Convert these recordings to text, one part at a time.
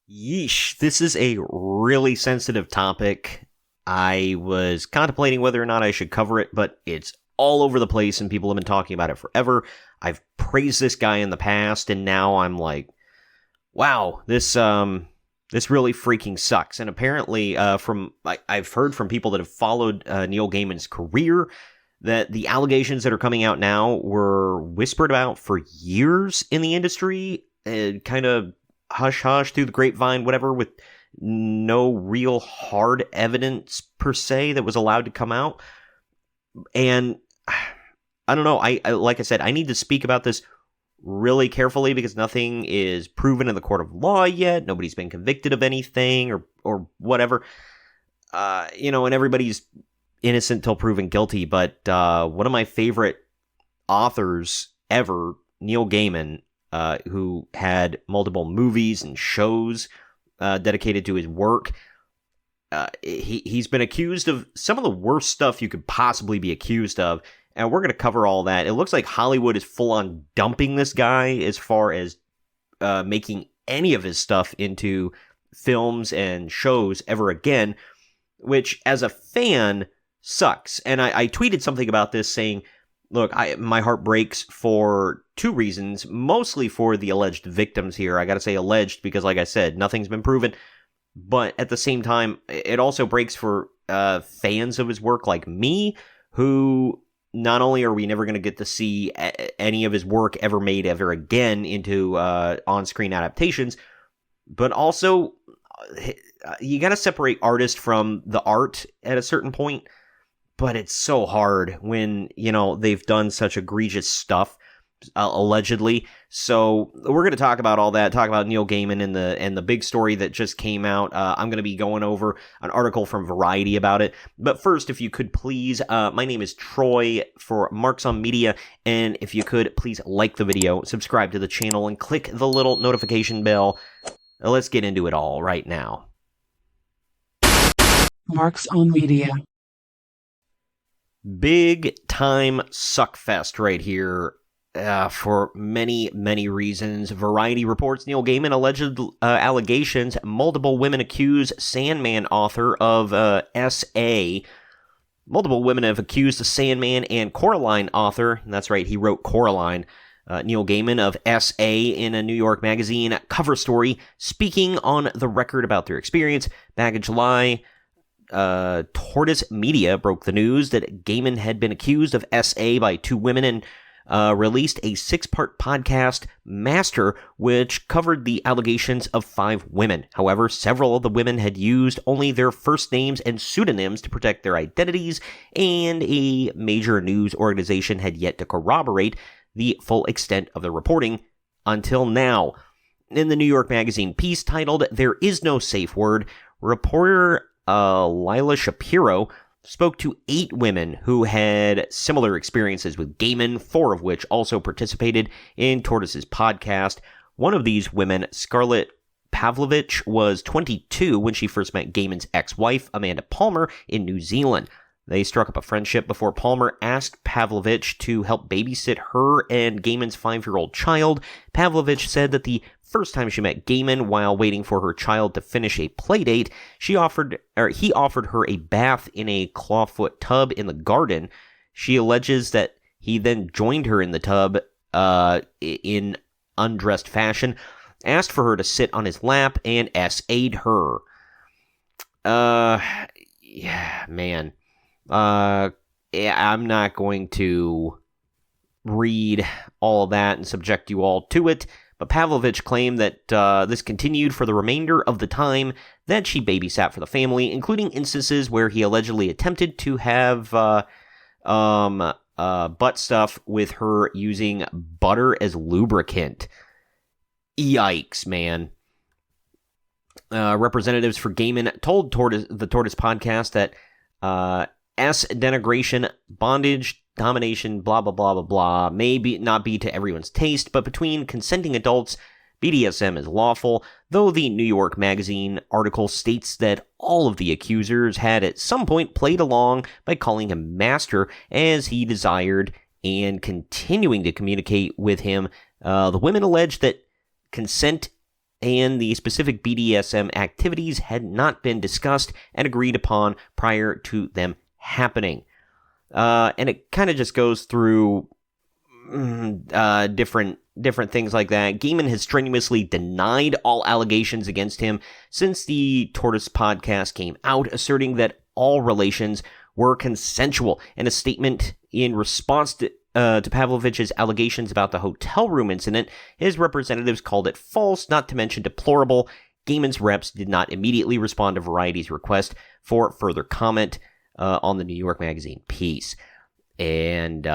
Yeesh, this is a really sensitive topic. I was contemplating whether or not I should cover it, but it's all over the place and people have been talking about it forever. I've praised this guy in the past, and now I'm like, wow, this really freaking sucks. And apparently, I've heard from people that have followed Neil Gaiman's career that the allegations that are coming out now were whispered about for years in the industry, kind of hush-hush through the grapevine, whatever, with no real hard evidence, per se, that was allowed to come out. And I don't know, I like I said, I need to speak about this really carefully because nothing is proven in the court of law yet. Nobody's been convicted of anything or whatever. And everybody's innocent till proven guilty. But one of my favorite authors ever, Neil Gaiman, who had multiple movies and shows dedicated to his work. He's been accused of some of the worst stuff you could possibly be accused of, and we're going to cover all that. It looks like Hollywood is full-on dumping this guy as far as making any of his stuff into films and shows ever again, which, as a fan, sucks. And I tweeted something about this saying, look, my heart breaks for two reasons, mostly for the alleged victims here. I gotta say alleged because, like I said, nothing's been proven. But at the same time, it also breaks for fans of his work like me, who not only are we never going to get to see any of his work ever made ever again into on-screen adaptations, but also you gotta separate artist from the art at a certain point. But it's so hard when, they've done such egregious stuff, allegedly. So we're going to talk about all that, talk about Neil Gaiman and the big story that just came out. I'm going to be going over an article from Variety about it. But first, if you could please, my name is Troy for Marks on Media, and if you could please like the video, subscribe to the channel, and click the little notification bell. Let's get into it all right now. Marks on Media. Big time suckfest right here for many, many reasons. Variety reports Neil Gaiman alleged allegations. Multiple women accuse Sandman author of S.A. Multiple women have accused the Sandman and Coraline author, and that's right, he wrote Coraline, Neil Gaiman, of S.A. in a New York Magazine cover story, speaking on the record about their experience. Back in July, Tortoise Media broke the news that Gaiman had been accused of S.A. by two women and released a 6-part podcast, Master, which covered the allegations of 5 women. However, several of the women had used only their first names and pseudonyms to protect their identities, and a major news organization had yet to corroborate the full extent of the reporting until now. In the New York Magazine piece titled "There Is No Safe Word," reporter Lila Shapiro spoke to 8 women who had similar experiences with Gaiman, 4 of which also participated in Tortoise's podcast. One of these women, Scarlett Pavlovich, was 22 when she first met Gaiman's ex-wife, Amanda Palmer, in New Zealand. They struck up a friendship before Palmer asked Pavlovich to help babysit her and Gaiman's 5-year-old child. Pavlovich said that the first time she met Gaiman, while waiting for her child to finish a playdate, he offered her a bath in a clawfoot tub in the garden. She alleges that he then joined her in the tub in undressed fashion, asked for her to sit on his lap, and S.A.'d her. Yeah, man. I'm not going to read all of that and subject you all to it, but Pavlovich claimed that this continued for the remainder of the time that she babysat for the family, including instances where he allegedly attempted to have butt stuff with her using butter as lubricant. Yikes, man. Representatives for Gaiman told the Tortoise podcast that denigration, bondage, domination, blah, blah, blah, blah, blah, may not be to everyone's taste, but between consenting adults, BDSM is lawful, though the New York Magazine article states that all of the accusers had at some point played along by calling him master as he desired and continuing to communicate with him. The women allege that consent and the specific BDSM activities had not been discussed and agreed upon prior to them happening. And it kind of just goes through different things like that. Gaiman has strenuously denied all allegations against him since the Tortoise podcast came out, asserting that all relations were consensual. In a statement in response to Pavlovich's allegations about the hotel room incident, his representatives called it false, not to mention deplorable. Gaiman's reps did not immediately respond to Variety's request for further comment on the New York Magazine piece. And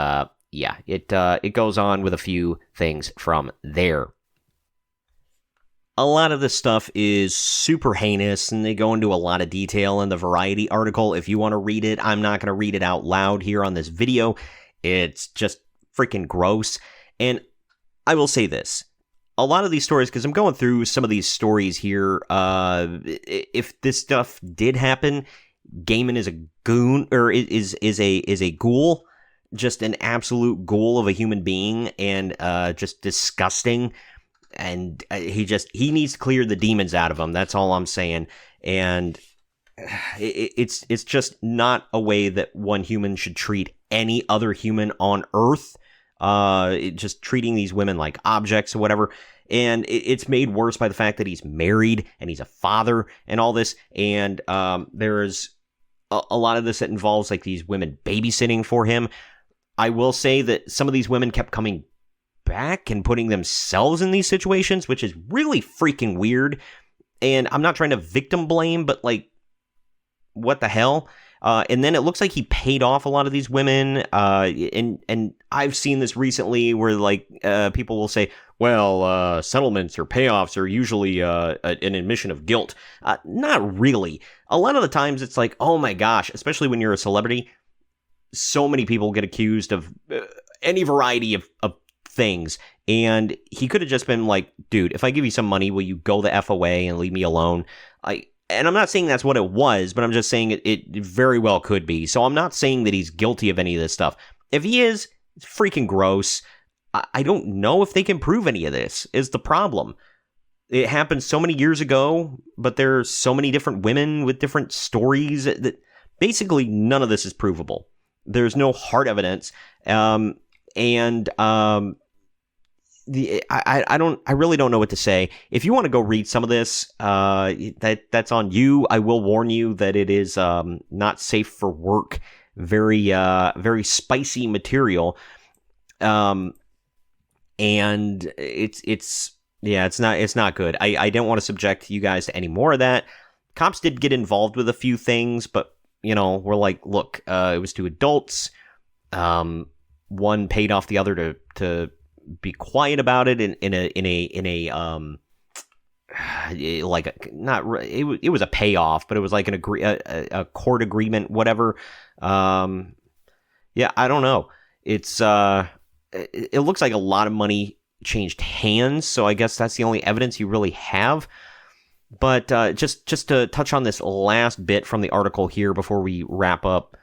it goes on with a few things from there. A lot of this stuff is super heinous, and they go into a lot of detail in the Variety article. If you want to read it, I'm not going to read it out loud here on this video. It's just freaking gross. And I will say this. A lot of these stories, because I'm going through some of these stories here, if this stuff did happen, Gaiman is a goon, or is a ghoul, just an absolute ghoul of a human being, and just disgusting. And he needs to clear the demons out of him. That's all I'm saying. And it's just not a way that one human should treat any other human on Earth. Just treating these women like objects or whatever. And it's made worse by the fact that he's married and he's a father and all this. And there's a lot of this that involves like these women babysitting for him. I will say that some of these women kept coming back and putting themselves in these situations, which is really freaking weird. And I'm not trying to victim blame, but like, what the hell? And then it looks like he paid off a lot of these women. And I've seen this recently where like people will say, well, settlements or payoffs are usually an admission of guilt. Not really. A lot of the times it's like, oh my gosh, especially when you're a celebrity, so many people get accused of any variety of things. And he could have just been like, dude, if I give you some money, will you go the F away and leave me alone? And I'm not saying that's what it was, but I'm just saying it very well could be. So I'm not saying that he's guilty of any of this stuff. If he is, it's freaking gross. I don't know if they can prove any of this, is the problem. It happened so many years ago, but there's so many different women with different stories that basically none of this is provable. There's no hard evidence. I really don't know what to say. If you want to go read some of this, that's on you. I will warn you that it is not safe for work. Very spicy material. And it's not good. I don't want to subject you guys to any more of that. Cops did get involved with a few things, but we're like, look, it was two adults. One paid off the other to be quiet about it it was a payoff, but it was like a court agreement, whatever. I don't know. It looks like a lot of money changed hands, so I guess that's the only evidence you really have. But just to touch on this last bit from the article here before we wrap up.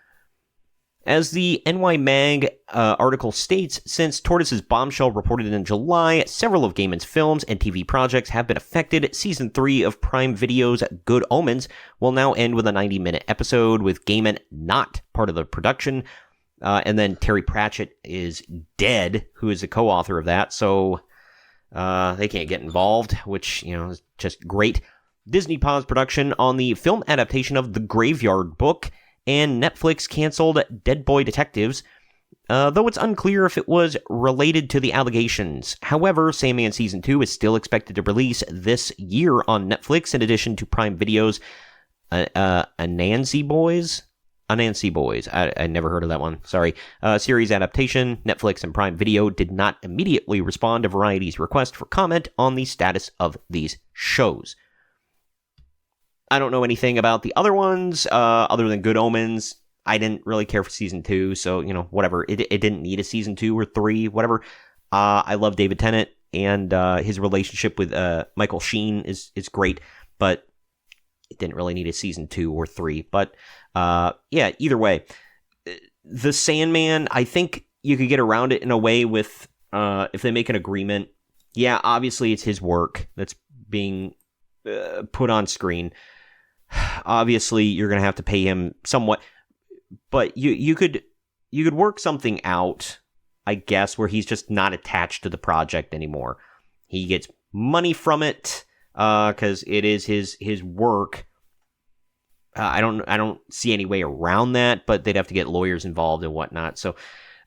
As the NY Mag article states, since Tortoise's bombshell reported in July, several of Gaiman's films and TV projects have been affected. Season 3 of Prime Video's Good Omens will now end with a 90-minute episode, with Gaiman not part of the production. And then Terry Pratchett is dead, who is the co-author of that, so they can't get involved, which, is just great. Disney paused production on the film adaptation of The Graveyard Book, and Netflix canceled Dead Boy Detectives, though it's unclear if it was related to the allegations. However, Sandman Season 2 is still expected to release this year on Netflix, in addition to Prime Video's Anansi Boys. I never heard of that one. Sorry. Series adaptation. Netflix and Prime Video did not immediately respond to Variety's request for comment on the status of these shows. I don't know anything about the other ones, other than Good Omens. I didn't really care for Season 2, so, whatever. It didn't need a Season 2 or 3, whatever. I love David Tennant, and his relationship with Michael Sheen is great, but it didn't really need a Season 2 or 3. But, either way. The Sandman, I think you could get around it in a way with, if they make an agreement. Yeah, obviously it's his work. That's being put on screen. Obviously, you're going to have to pay him somewhat, but you could work something out, I guess, where he's just not attached to the project anymore. He gets money from it because it is his work. I don't see any way around that, but they'd have to get lawyers involved and whatnot. So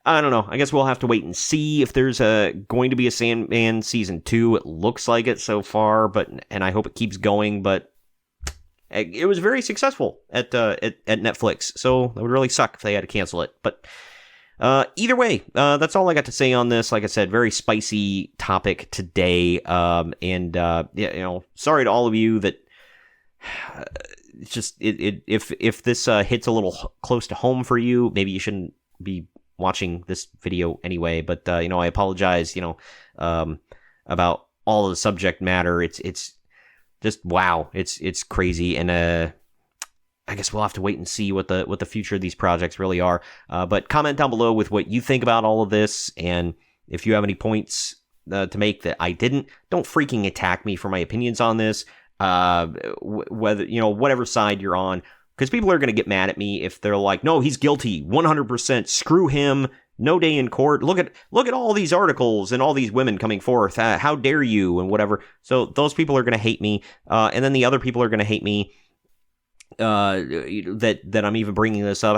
I don't know. I guess we'll have to wait and see if there's going to be a Sandman season 2. It looks like it so far, and I hope it keeps going. But it was very successful at Netflix, so it would really suck if they had to cancel it. But either way, that's all I got to say on this. Like I said, very spicy topic today. Sorry to all of you that. It's just if this hits a little close to home for you, maybe you shouldn't be watching this video anyway. But I apologize. About all of the subject matter. It's just wow. It's crazy, and I guess we'll have to wait and see what the future of these projects really are. But comment down below with what you think about all of this, and if you have any points to make that I didn't, don't freaking attack me for my opinions on this. Whether whatever side you're on, because people are going to get mad at me if they're like, no, he's guilty 100%, screw him, no day in court, look at all these articles and all these women coming forth, how dare you, and whatever. So those people are going to hate me, and then the other people are going to hate me that I'm even bringing this up.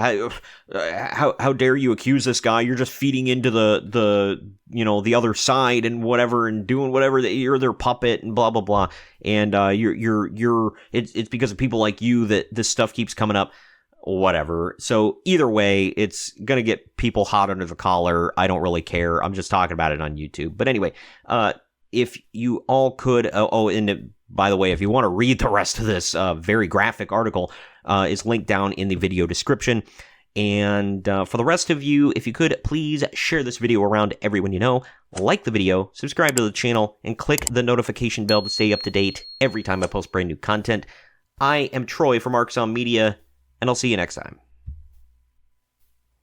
How dare you accuse this guy? You're just feeding into the other side and whatever, and doing whatever, you're their puppet and blah blah blah. And it's because of people like you that this stuff keeps coming up. Whatever. So either way, it's gonna get people hot under the collar. I don't really care. I'm just talking about it on YouTube. But anyway, if you all could, and by the way, if you want to read the rest of this very graphic article, it's linked down in the video description. And for the rest of you, if you could, please share this video around to everyone you know, like the video, subscribe to the channel, and click the notification bell to stay up to date every time I post brand new content. I am Troy from Arxon Media, and I'll see you next time.